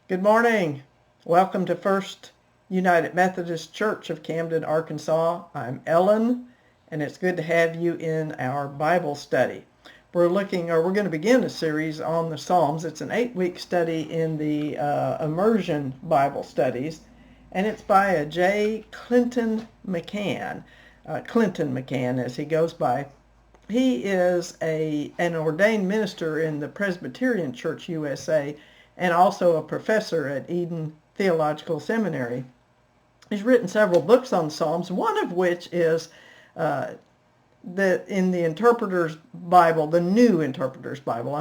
Good morning. Welcome to First United Methodist Church of Camden, Arkansas. I'm Ellen, and it's good to have you in our Bible study. We're going to begin a series on the Psalms. It's an 8-week study in the Immersion Bible Studies, and it's by a J. Clinton McCann. Clinton McCann, as he goes by. He is an ordained minister in the Presbyterian Church USA, and also a professor at Eden Theological Seminary. He's written several books on Psalms, one of which is in the Interpreter's Bible, the New Interpreter's Bible,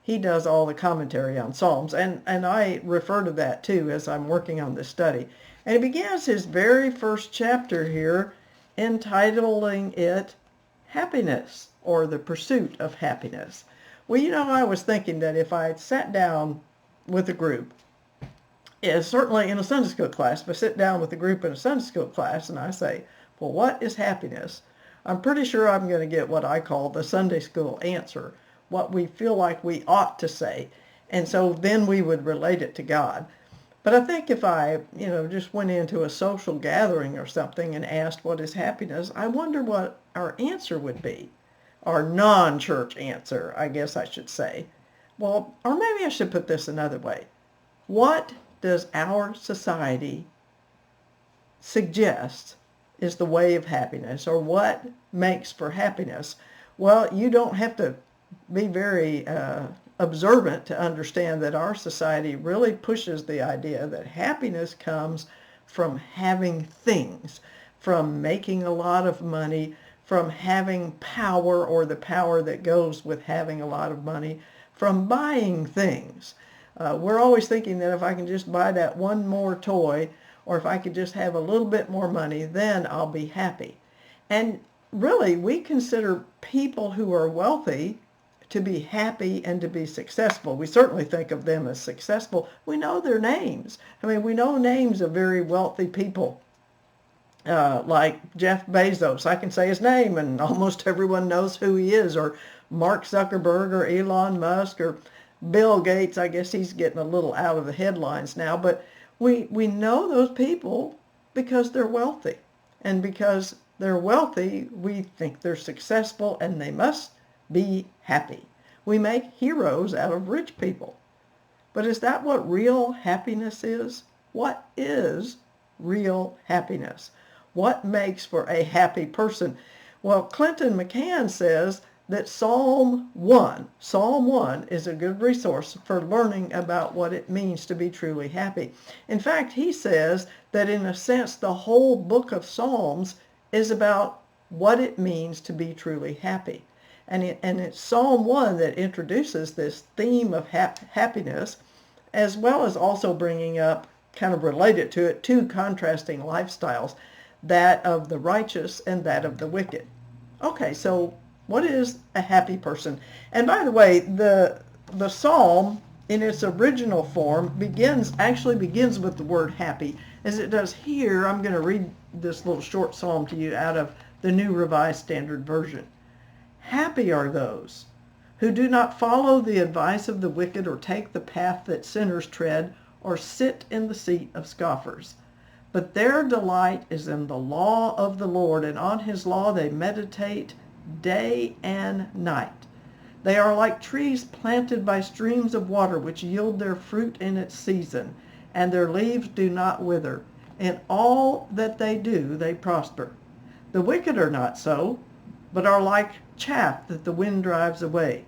he does all the commentary on Psalms, and I refer to that too as I'm working on this study. And he begins his very first chapter here, entitling it Happiness, or the Pursuit of Happiness. Well, I was thinking that if I had sat down with a group, certainly in a Sunday school class, if I sit down with a group in a Sunday school class and I say, well, what is happiness? I'm pretty sure I'm going to get what I call the Sunday school answer, what we feel like we ought to say. And so then we would relate it to God. But I think if I, just went into a social gathering or something and asked what is happiness, I wonder what our answer would be. Our non-church answer, I guess I should say. Well, or maybe I should put this another way. What does our society suggest is the way of happiness, or what makes for happiness? Well, you don't have to be very observant to understand that our society really pushes the idea that happiness comes from having things, from making a lot of money, from having power, or the power that goes with having a lot of money, from buying things. We're always thinking that if I can just buy that one more toy, or if I could just have a little bit more money, then I'll be happy. And really, we consider people who are wealthy to be happy and to be successful. We certainly think of them as successful. We know their names. We know names of very wealthy people. Like Jeff Bezos. I can say his name and almost everyone knows who he is, or Mark Zuckerberg, or Elon Musk, or Bill Gates. I guess he's getting a little out of the headlines now, but we know those people because they're wealthy. And because they're wealthy, we think they're successful and they must be happy. We make heroes out of rich people. But is that what real happiness is? What is real happiness? What makes for a happy person? Well, Clinton McCann says that Psalm 1 is a good resource for learning about what it means to be truly happy. In fact, he says that in a sense, the whole book of Psalms is about what it means to be truly happy. And it's Psalm 1 that introduces this theme of happiness, as well as also bringing up, kind of related to it, two contrasting lifestyles, that of the righteous and that of the wicked. Okay, so what is a happy person? And by the way, the psalm in its original form actually begins with the word happy, as it does here. I'm going to read this little short psalm to you out of the New Revised Standard Version. Happy are those who do not follow the advice of the wicked, or take the path that sinners tread, or sit in the seat of scoffers. But their delight is in the law of the Lord, and on his law they meditate day and night. They are like trees planted by streams of water, which yield their fruit in its season, and their leaves do not wither. In all that they do, they prosper. The wicked are not so, but are like chaff that the wind drives away.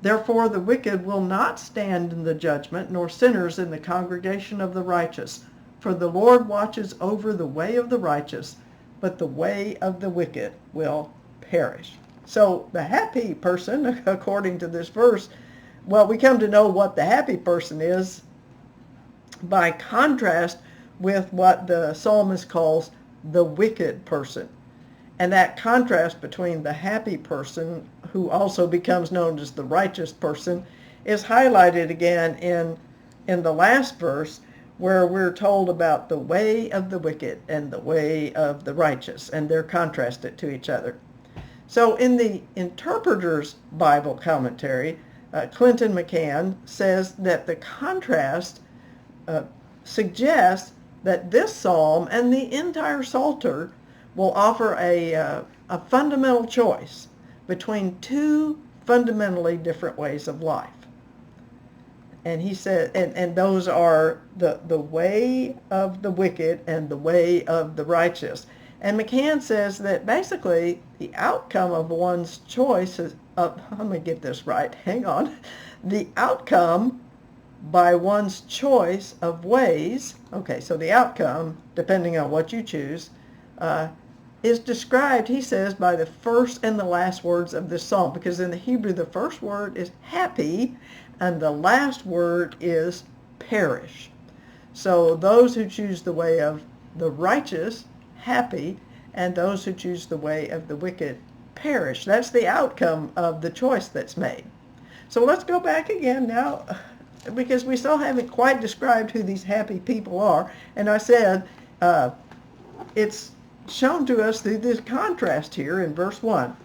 Therefore the wicked will not stand in the judgment, nor sinners in the congregation of the righteous. For the Lord watches over the way of the righteous, but the way of the wicked will perish. So the happy person, according to this verse, well, we come to know what the happy person is by contrast with what the psalmist calls the wicked person. And that contrast between the happy person, who also becomes known as the righteous person, is highlighted again in the last verse, where we're told about the way of the wicked and the way of the righteous, and they're contrasted to each other. So in the Interpreter's Bible commentary, Clinton McCann says that the contrast uh, suggests that this psalm and the entire Psalter will offer a fundamental choice between two fundamentally different ways of life. And he said, and those are the way of the wicked and the way of the righteous. And McCann says that basically the outcome of one's choice is, let me get this right, hang on. The outcome by one's choice of ways, okay, so the outcome, depending on what you choose, is described, he says, by the first and the last words of this psalm. Because in the Hebrew, the first word is happy, and the last word is perish. So those who choose the way of the righteous, happy, and those who choose the way of the wicked, perish. That's the outcome of the choice that's made. So let's go back again now, because we still haven't quite described who these happy people are. And I said it's shown to us through this contrast here in verse 1.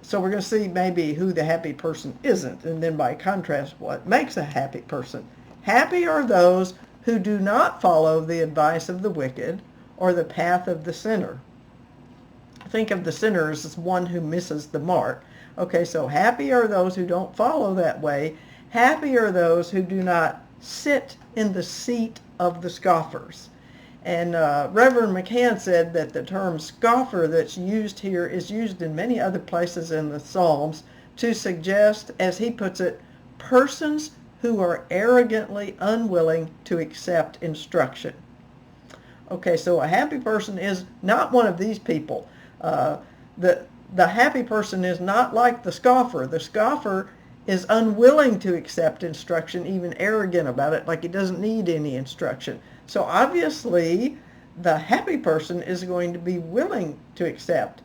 So we're going to see maybe who the happy person isn't, and then by contrast, what makes a happy person. Happy are those who do not follow the advice of the wicked or the path of the sinner. Think of the sinner as one who misses the mark. Okay, so happy are those who don't follow that way. Happy are those who do not sit in the seat of the scoffers. And Reverend McCann said that the term scoffer that's used here is used in many other places in the Psalms to suggest, as he puts it, persons who are arrogantly unwilling to accept instruction. Okay, so a happy person is not one of these people. The happy person is not like the scoffer. The scoffer is unwilling to accept instruction, even arrogant about it, like he doesn't need any instruction. So obviously, the happy person is going to be willing to accept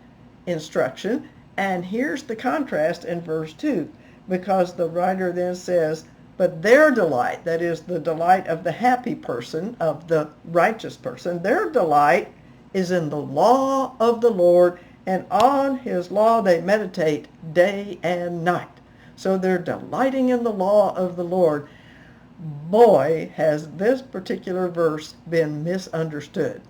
instruction. And here's the contrast in verse 2, because the writer then says, but their delight, that is the delight of the happy person, of the righteous person, their delight is in the law of the Lord, and on his law they meditate day and night. So they're delighting in the law of the Lord. Boy, has this particular verse been misunderstood.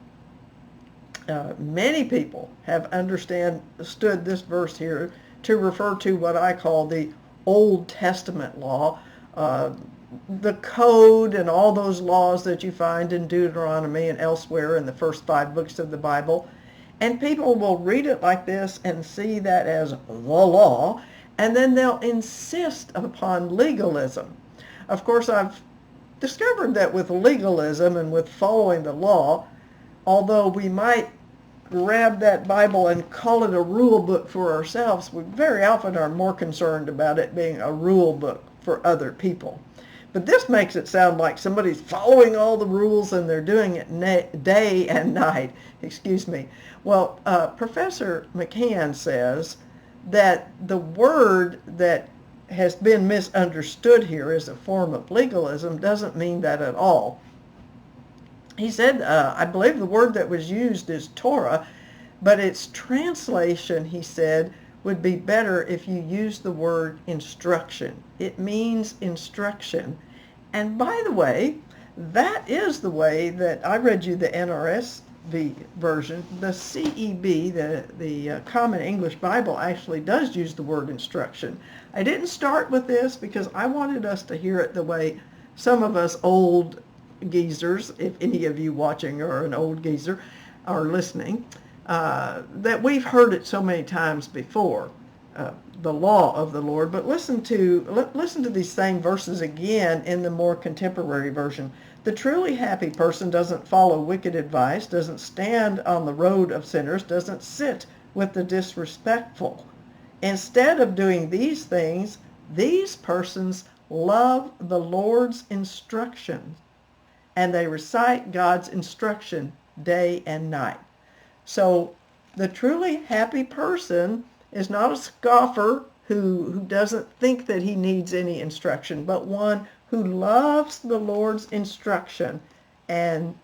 Many people have understood this verse here to refer to what I call the Old Testament law, the code and all those laws that you find in Deuteronomy and elsewhere in the first 5 books of the Bible. And people will read it like this and see that as the law, and then they'll insist upon legalism. Of course, I've discovered that with legalism and with following the law, although we might grab that Bible and call it a rule book for ourselves, we very often are more concerned about it being a rule book for other people. But this makes it sound like somebody's following all the rules and they're doing it day and night. Excuse me. Well, Professor McCann says that the word that has been misunderstood here as a form of legalism doesn't mean that at all. He said, I believe the word that was used is Torah, but its translation, he said, would be better if you use the word instruction. It means instruction. And by the way, that is the way that I read you the NRSV version. The CEB, the Common English Bible, actually does use the word instruction. I didn't start with this because I wanted us to hear it the way some of us old geezers, if any of you watching are an old geezer or listening, that we've heard it so many times before, the law of the Lord. But listen to these same verses again in the more contemporary version. The truly happy person doesn't follow wicked advice, doesn't stand on the road of sinners, doesn't sit with the disrespectful. Instead of doing these things, these persons love the Lord's instruction, and they recite God's instruction day and night. So the truly happy person is not a scoffer who doesn't think that he needs any instruction, but one who loves the Lord's instruction and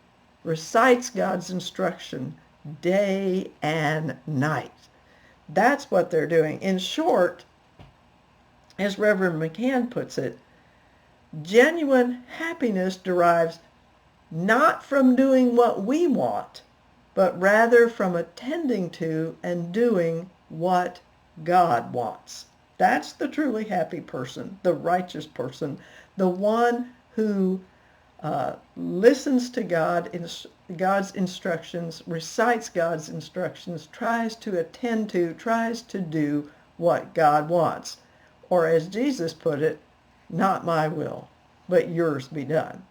recites God's instruction day and night. That's what they're doing. In short, as Reverend McCann puts it, genuine happiness derives not from doing what we want, but rather from attending to and doing what God wants. That's the truly happy person, the righteous person, the one who listens to God's instructions, recites God's instructions, tries to attend to, tries to do what God wants. Or as Jesus put it, not my will, but yours be done.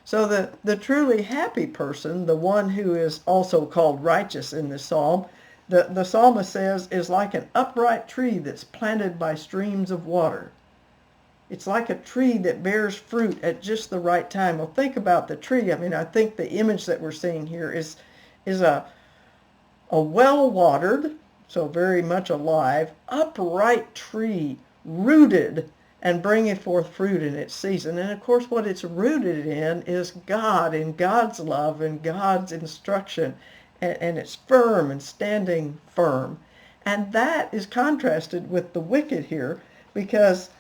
So the truly happy person, the one who is also called righteous in this psalm, the psalmist says, is like an upright tree that's planted by streams of water. It's like a tree that bears fruit at just the right time. Well, think about the tree. I mean, I think the image that we're seeing here is a well-watered, so very much alive, upright tree, rooted and bringing forth fruit in its season. And of course, what it's rooted in is God and God's love and God's instruction. And it's firm and standing firm. And that is contrasted with the wicked here, because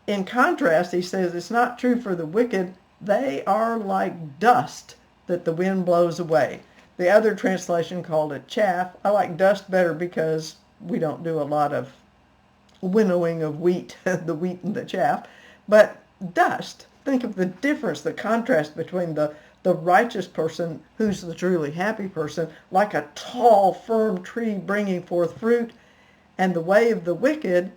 in contrast, he says it's not true for the wicked. They are like dust that the wind blows away. The other translation called it chaff. I like dust better because we don't do a lot of winnowing of wheat, the wheat and the chaff. But dust, think of the difference, the contrast between the righteous person, who's the truly happy person, like a tall, firm tree bringing forth fruit, and the way of the wicked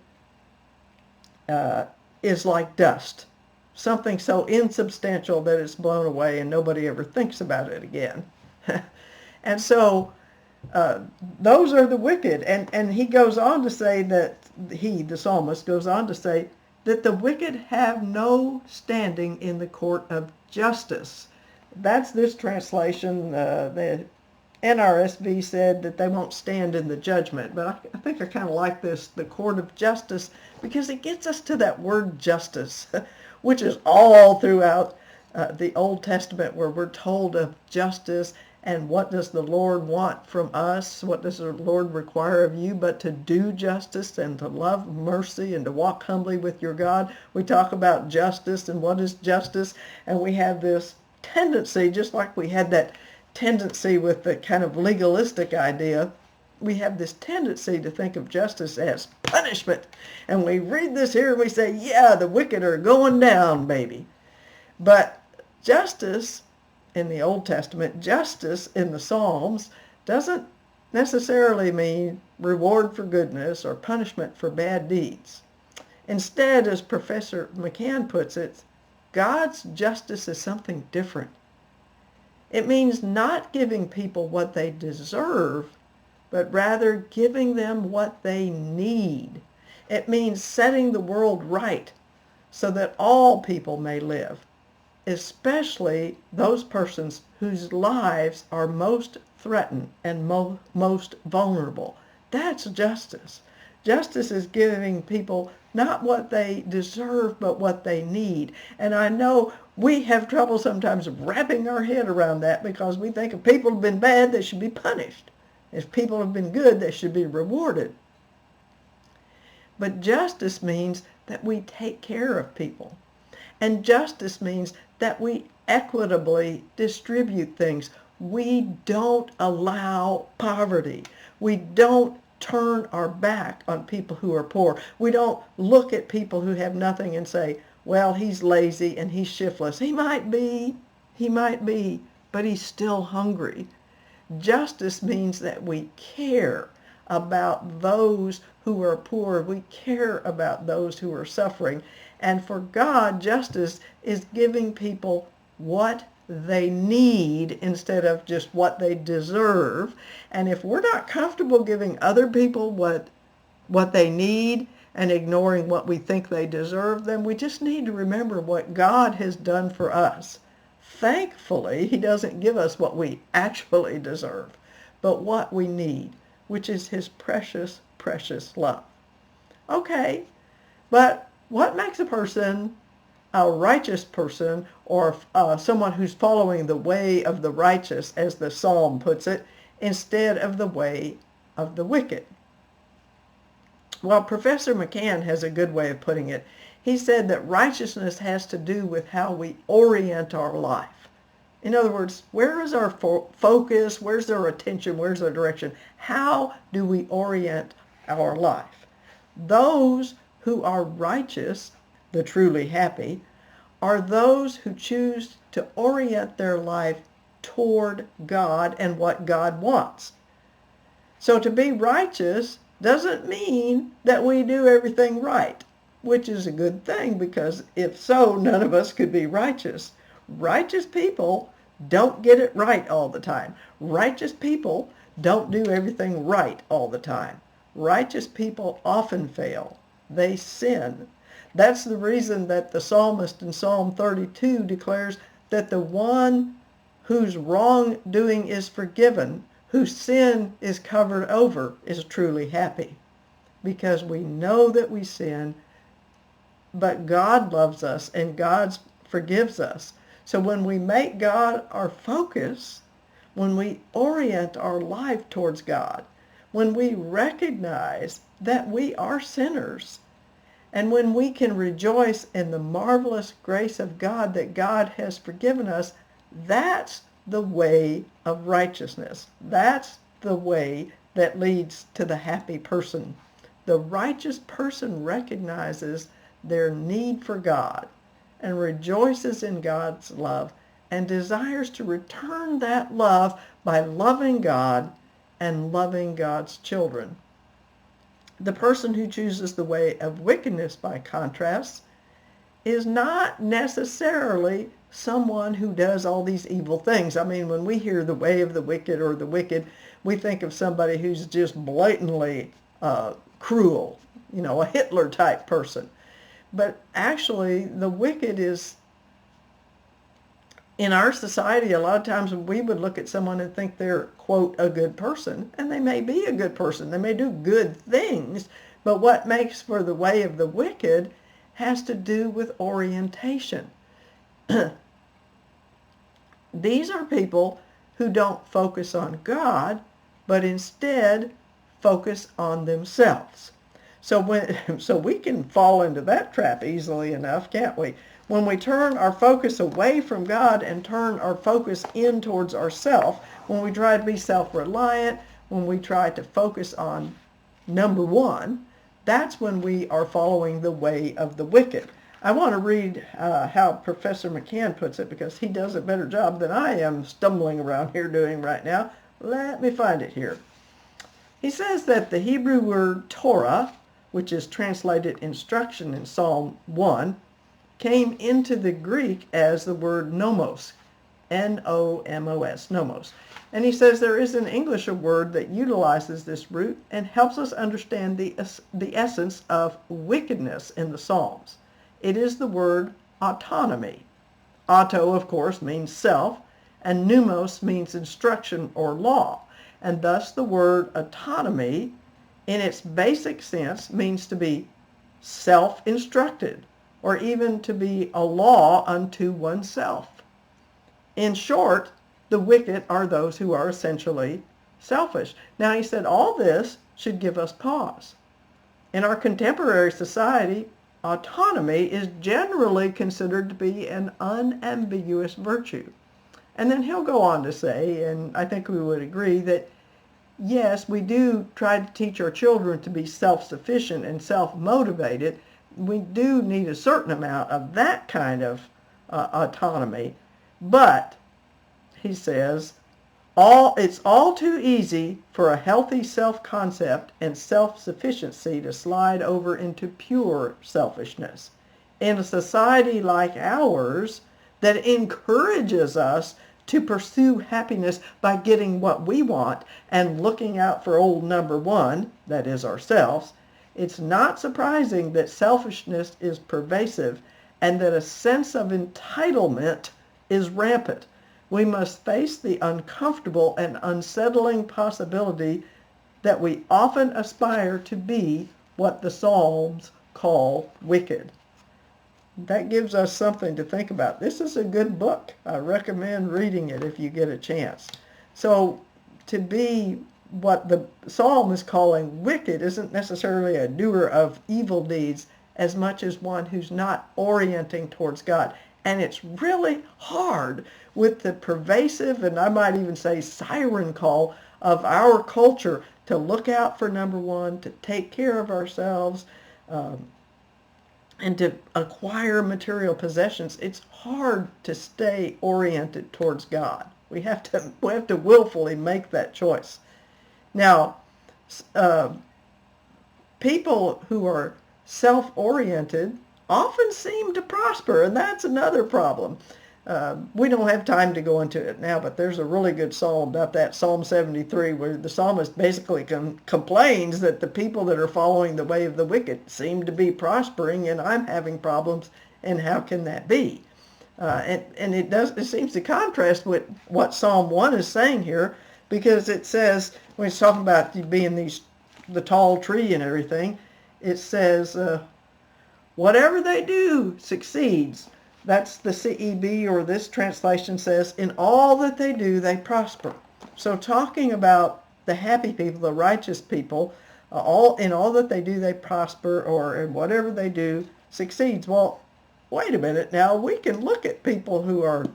is like dust, something so insubstantial that it's blown away and nobody ever thinks about it again. And so those are the wicked. And he goes on to say that, the psalmist goes on to say that the wicked have no standing in the court of justice. That's this translation. The NRSV said that they won't stand in the judgment, but I think I kind of like this, the court of justice, because it gets us to that word justice, which is all throughout the Old Testament, where we're told of justice and what does the Lord want from us, what does the Lord require of you, but to do justice and to love mercy and to walk humbly with your God. We talk about justice and what is justice, and we have this tendency, just like we had that tendency with the kind of legalistic idea, we have this tendency to think of justice as punishment. And we read this here and we say, yeah, the wicked are going down, baby. But justice in the Old Testament, justice in the Psalms, doesn't necessarily mean reward for goodness or punishment for bad deeds. Instead, as Professor McCann puts it, God's justice is something different. It means not giving people what they deserve, but rather giving them what they need. It means setting the world right so that all people may live, especially those persons whose lives are most threatened and most vulnerable. That's justice. Justice is giving people not what they deserve, but what they need. And I know we have trouble sometimes wrapping our head around that, because we think if people have been bad, they should be punished. If people have been good, they should be rewarded. But justice means that we take care of people. And justice means that we equitably distribute things. We don't allow poverty. We don't turn our back on people who are poor. We don't look at people who have nothing and say, well, he's lazy and he's shiftless. He might be, but he's still hungry. Justice means that we care about those who are poor. We care about those who are suffering. And for God, justice is giving people what they need instead of just what they deserve. And if we're not comfortable giving other people what they need and ignoring what we think they deserve, then we just need to remember what God has done for us. Thankfully, he doesn't give us what we actually deserve, but what we need, which is his precious, precious love. Okay, but what makes a person a righteous person, or someone who's following the way of the righteous, as the psalm puts it, instead of the way of the wicked? Well, Professor McCann has a good way of putting it. He said that righteousness has to do with how we orient our life. In other words, where is our focus? Where's our attention? Where's our direction? How do we orient our life? Those who are righteous, the truly happy, are those who choose to orient their life toward God and what God wants. So to be righteous doesn't mean that we do everything right, which is a good thing, because if so, none of us could be righteous. Righteous people don't get it right all the time. Righteous people don't do everything right all the time. Righteous people often fail. They sin. That's the reason that the psalmist in Psalm 32 declares that the one whose wrongdoing is forgiven, whose sin is covered over, is truly happy. Because we know that we sin, but God loves us and God forgives us. So when we make God our focus, when we orient our life towards God, when we recognize that we are sinners, and when we can rejoice in the marvelous grace of God that God has forgiven us, that's the way of righteousness. That's the way that leads to the happy person. The righteous person recognizes their need for God and rejoices in God's love and desires to return that love by loving God and loving God's children. The person who chooses the way of wickedness, by contrast, is not necessarily someone who does all these evil things. I mean, when we hear the way of the wicked or the wicked, we think of somebody who's just blatantly cruel, a Hitler type person. But actually, the wicked is, in our society, a lot of times we would look at someone and think they're, quote, a good person, and they may be a good person. They may do good things, but what makes for the way of the wicked has to do with orientation. These are people who don't focus on God, but instead focus on themselves. So we can fall into that trap easily enough, can't we? When we turn our focus away from God and turn our focus in towards ourselves, when we try to be self-reliant, when we try to focus on number one, that's when we are following the way of the wicked. I want to read how Professor McCann puts it, because he does a better job than I am stumbling around here doing right now. Let me find it here. He says that the Hebrew word Torah, which is translated instruction in Psalm 1, came into the Greek as the word nomos, N-O-M-O-S, nomos. And he says there is in English a word that utilizes this root and helps us understand the essence of wickedness in the Psalms. It is the word autonomy. Auto, of course, means self, and pneumos means instruction or law. And thus the word autonomy, in its basic sense, means to be self-instructed, or even to be a law unto oneself. In short, the wicked are those who are essentially selfish. Now, he said all this should give us pause. In our contemporary society, autonomy is generally considered to be an unambiguous virtue. And then he'll go on to say, and I think we would agree, that yes, we do try to teach our children to be self-sufficient and self-motivated. We do need a certain amount of that kind of autonomy. But, he says, it's all too easy for a healthy self-concept and self-sufficiency to slide over into pure selfishness. In a society like ours that encourages us to pursue happiness by getting what we want and looking out for old number one, that is ourselves, it's not surprising that selfishness is pervasive and that a sense of entitlement is rampant. We must face the uncomfortable and unsettling possibility that we often aspire to be what the Psalms call wicked. That gives us something to think about. This is a good book. I recommend reading it if you get a chance. So to be what the psalm is calling wicked isn't necessarily a doer of evil deeds as much as one who's not orienting towards God. And it's really hard with the pervasive, and I might even say siren call of our culture to look out for number one, to take care of ourselves, and to acquire material possessions. It's hard to stay oriented towards God. We have to willfully make that choice. Now, people who are self-oriented often seem to prosper, and that's another problem. We don't have time to go into it now, but there's a really good psalm about that, Psalm 73, where the psalmist basically complains that the people that are following the way of the wicked seem to be prospering, and I'm having problems, and how can that be? And it seems to contrast with what Psalm 1 is saying here, because it says, when it's talking about you being the tall tree and everything, it says, whatever they do succeeds. That's the CEB, or this translation says, in all that they do, they prosper. So talking about the happy people, the righteous people, in all that they do, they prosper, or in whatever they do succeeds. Well, wait a minute now. We can look at people who are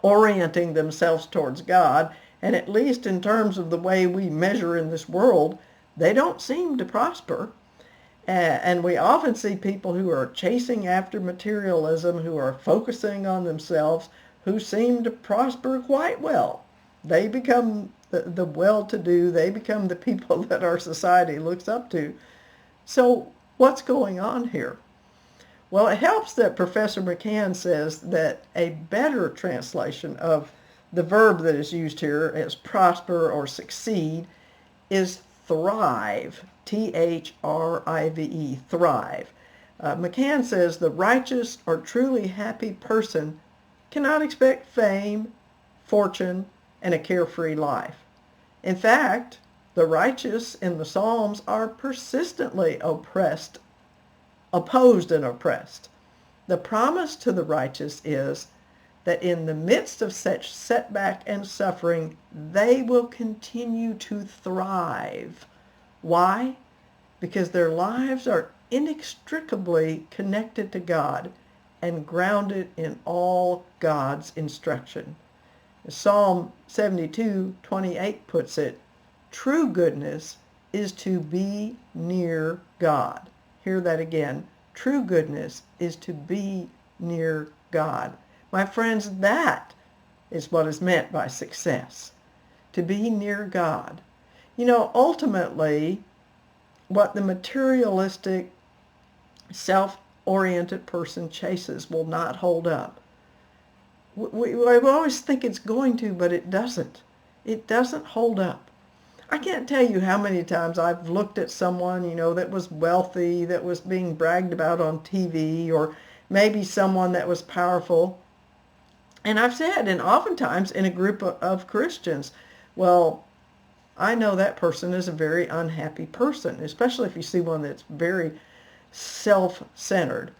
orienting themselves towards God, and at least in terms of the way we measure in this world, they don't seem to prosper. And we often see people who are chasing after materialism, who are focusing on themselves, who seem to prosper quite well. They become the well-to-do. They become the people that our society looks up to. So what's going on here? Well, it helps that Professor McCann says that a better translation of the verb that is used here as prosper or succeed is thrive. Thrive, thrive. McCann says the righteous or truly happy person cannot expect fame, fortune, and a carefree life. In fact, the righteous in the Psalms are persistently opposed and oppressed. The promise to the righteous is that in the midst of such setback and suffering, they will continue to thrive. Why? Because their lives are inextricably connected to God and grounded in all God's instruction. Psalm 72:28 puts it, true goodness is to be near God. Hear that again. True goodness is to be near God. My friends, that is what is meant by success. To be near God. You know, ultimately, what the materialistic, self-oriented person chases will not hold up. We always think it's going to, but it doesn't. It doesn't hold up. I can't tell you how many times I've looked at someone, that was wealthy, that was being bragged about on TV, or maybe someone that was powerful. And I've said, and oftentimes in a group of Christians, well, I know that person is a very unhappy person, especially if you see one that's very self-centered,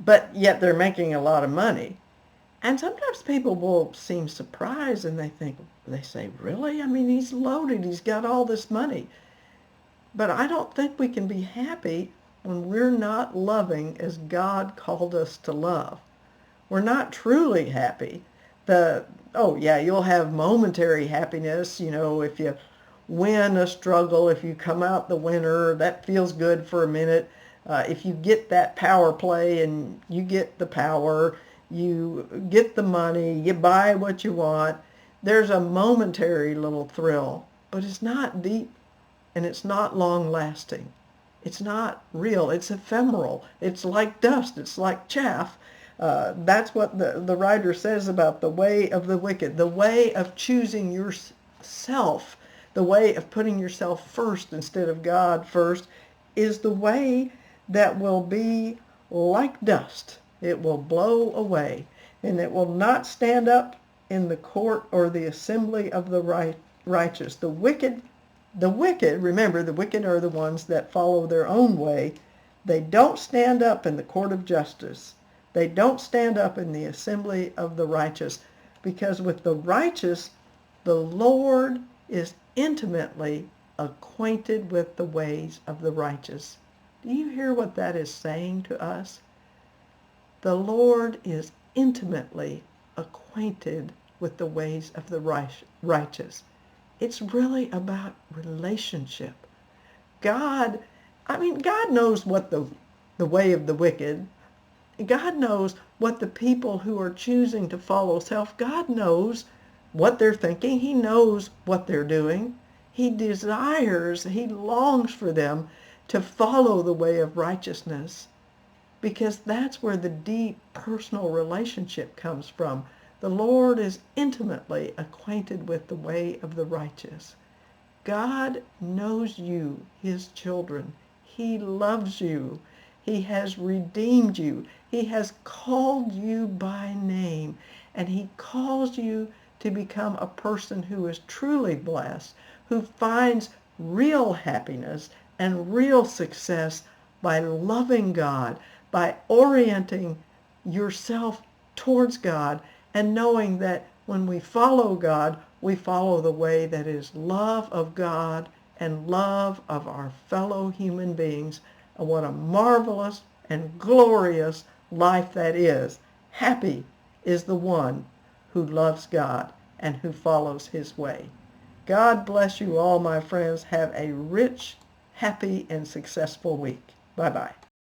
but yet they're making a lot of money. And sometimes people will seem surprised and they say, really? I mean, he's loaded, he's got all this money. But I don't think we can be happy when we're not loving as God called us to love. We're not truly happy. You'll have momentary happiness, if you win a struggle, if you come out the winner, that feels good for a minute. If you get that power play and you get the power, you get the money, you buy what you want, there's a momentary little thrill, but it's not deep and it's not long lasting. It's not real. It's ephemeral. It's like dust. It's like chaff. That's what the writer says about the way of the wicked, the way of choosing yourself. The way of putting yourself first instead of God first is the way that will be like dust. It will blow away, and it will not stand up in the court or the assembly of the righteous. The wicked, remember, the wicked are the ones that follow their own way. They don't stand up in the court of justice. They don't stand up in the assembly of the righteous, because with the righteous, the Lord is intimately acquainted with the ways of the righteous. Do you hear what that is saying to us? The Lord is intimately acquainted with the ways of the righteous. It's really about relationship. God, God knows what the way of the wicked. God knows what the people who are choosing to follow self, God knows what they're thinking. He knows what they're doing. He desires, he longs for them to follow the way of righteousness because that's where the deep personal relationship comes from. The Lord is intimately acquainted with the way of the righteous. God knows you, his children. He loves you. He has redeemed you. He has called you by name, and he calls you to become a person who is truly blessed, who finds real happiness and real success by loving God, by orienting yourself towards God, and knowing that when we follow God, we follow the way that is love of God and love of our fellow human beings. And what a marvelous and glorious life that is. Happy is the one who loves God and who follows his way. God bless you all, my friends. Have a rich, happy, and successful week. Bye-bye.